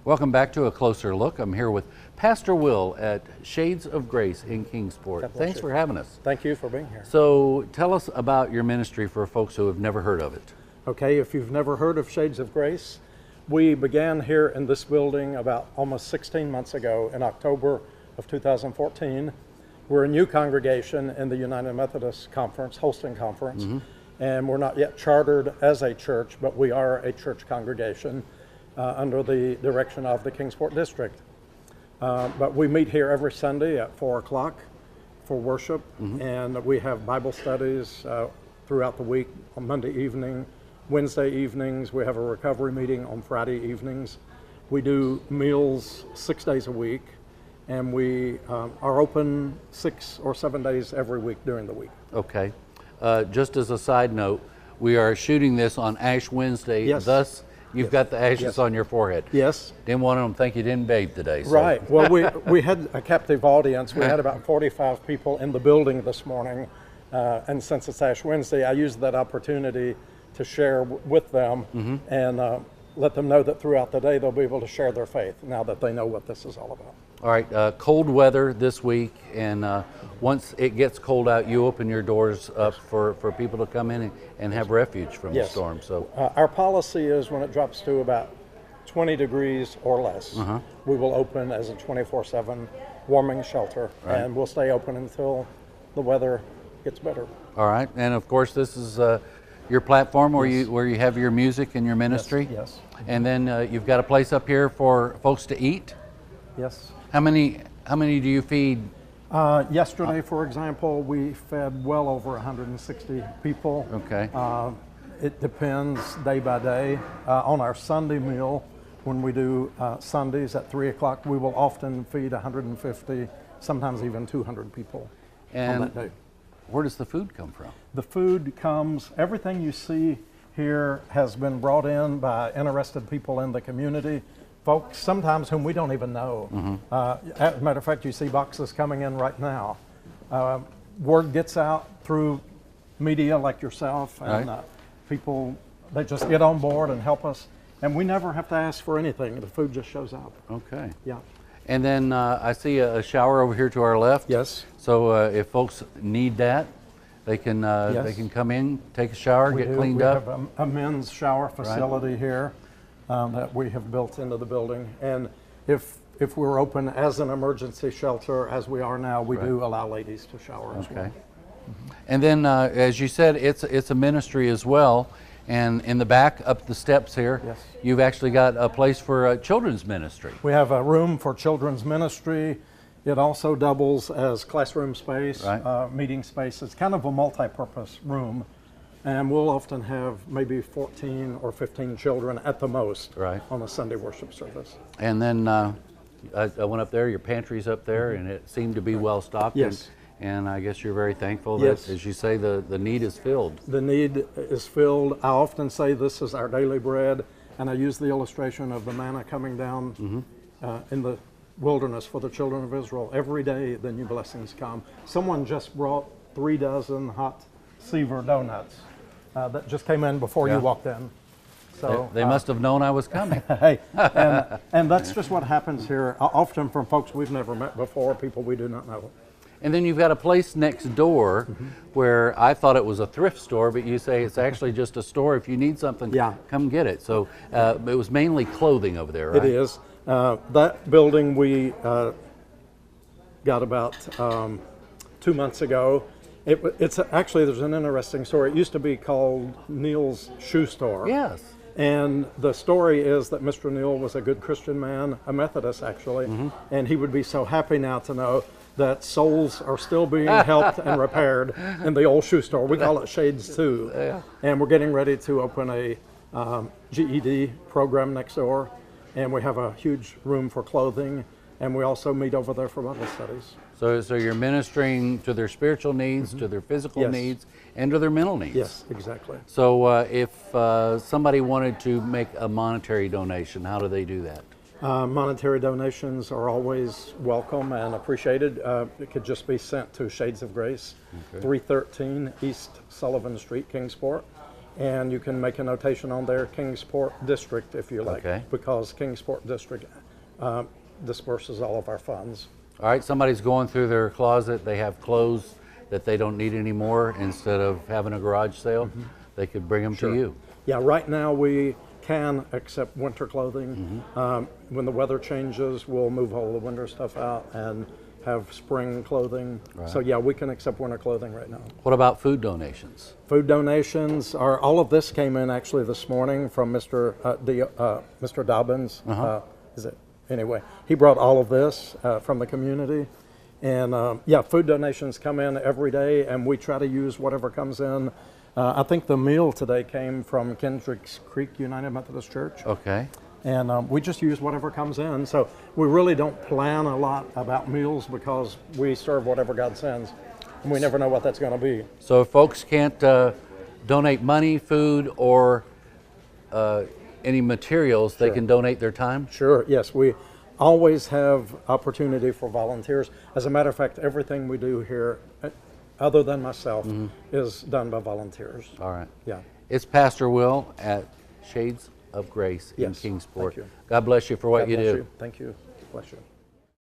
Welcome back to A Closer Look. I'm here with Pastor Will at Shades of Grace in Kingsport. Thanks for having us. Thank you for being here. So tell us about your ministry for folks who have never heard of it. Okay, if you've never heard of Shades of Grace, we began here in this building about almost 16 months ago in October of 2014. We're a new congregation in the United Methodist Conference, Holston Conference, and we're not yet chartered as a church, but we are a church congregation under the direction of the Kingsport district. But we meet here every Sunday at 4 o'clock for worship, and we have Bible studies throughout the week on Monday evening, Wednesday evenings. We have a recovery meeting on Friday evenings. We do meals 6 days a week, and we are open 6 or 7 days every week during the week. Okay. Just as a side note, we are shooting this on Ash Wednesday, thus you've got the ashes on your forehead. Yes. Didn't want them to think you didn't bathe today. So. Right. Well, we had a captive audience. We had about 45 people in the building this morning, and since it's Ash Wednesday, I used that opportunity to share with them and let them know that throughout the day they'll be able to share their faith now that they know what this is all about. All right, cold weather this week, and once it gets cold out, you open your doors up for people to come in and have refuge from the storm. So our policy is when it drops to about 20 degrees or less, we will open as a 24/7 warming shelter, and we'll stay open until the weather gets better. All right, and of course this is your platform where you have your music and your ministry. Yes. And then you've got a place up here for folks to eat. Yes. How many do you feed? Yesterday, for example, we fed well over 160 people. Okay. It depends day by day. On our Sunday meal, when we do Sundays at 3 o'clock, we will often feed 150, sometimes even 200 people on that day. Where does the food come from? The food comes, everything you see here has been brought in by interested people in the community. Folks, sometimes whom we don't even know. As a matter of fact, you see boxes coming in right now. Word gets out through media like yourself, and people, they just get on board and help us. And we never have to ask for anything. The food just shows up. Okay. Yeah. And then I see a shower over here to our left. Yes. So if folks need that, they can come in, take a shower, get cleaned up. We have a men's shower facility here. That we have built into the building, and if we're open as an emergency shelter, as we are now, we do allow ladies to shower as well. And then, as you said, it's a ministry as well. And in the back, up the steps here, you've actually got a place for children's ministry. We have a room for children's ministry. It also doubles as classroom space, meeting space. It's kind of a multi-purpose room. And we'll often have maybe 14 or 15 children at the most on a Sunday worship service. And then I went up there, your pantry's up there, and it seemed to be well stocked. Yes. And I guess you're very thankful that, as you say, the need is filled. The need is filled. I often say this is our daily bread, and I use the illustration of the manna coming down in the wilderness for the children of Israel. Every day the new blessings come. Someone just brought 3 dozen hot Seaver donuts. That just came in before you walked in. So they must have known I was coming. Hey, and that's just what happens here, often from folks we've never met before, people we do not know. And then you've got a place next door where I thought it was a thrift store, but you say it's actually just a store. If you need something, come get it. So it was mainly clothing over there, right? It is. That building we got about 2 months ago. It's actually, there's an interesting story. It used to be called Neil's Shoe Store. Yes. And the story is that Mr. Neil was a good Christian man, a Methodist actually, and he would be so happy now to know that souls are still being helped and repaired in the old shoe store. We call it Shades 2. And we're getting ready to open a GED program next door, and we have a huge room for clothing, and we also meet over there for Bible studies. So you're ministering to their spiritual needs, to their physical needs, and to their mental needs. Yes, exactly. So if somebody wanted to make a monetary donation, how do they do that? Monetary donations are always welcome and appreciated. It could just be sent to Shades of Grace, 313 East Sullivan Street, Kingsport, And you can make a notation on there, Kingsport District, if you like, Okay. because Kingsport District disperses all of our funds. All right, somebody's going through their closet, they have clothes that they don't need anymore. Instead of having a garage sale, they could bring them to you. Yeah, right now we can accept winter clothing. When the weather changes, we'll move all the winter stuff out and have spring clothing. Right. So yeah, we can accept winter clothing right now. What about food donations? Food donations are, all of this came in actually this morning from Mr. Dobbins. Is it? Anyway, he brought all of this from the community. And yeah, food donations come in every day, and we try to use whatever comes in. I think the meal today came from Kendricks Creek United Methodist Church. Okay. And we just use whatever comes in. So we really don't plan a lot about meals because we serve whatever God sends. And we never know what that's going to be. So if folks can't donate money, food, or any materials, they can donate their time? Sure, yes. We always have opportunity for volunteers. As a matter of fact, everything we do here, other than myself, is done by volunteers. All right. Yeah. It's Pastor Will at Shades of Grace in Yes, Kingsport. thank you. God bless you for what God you bless do. you. Thank you. Bless you.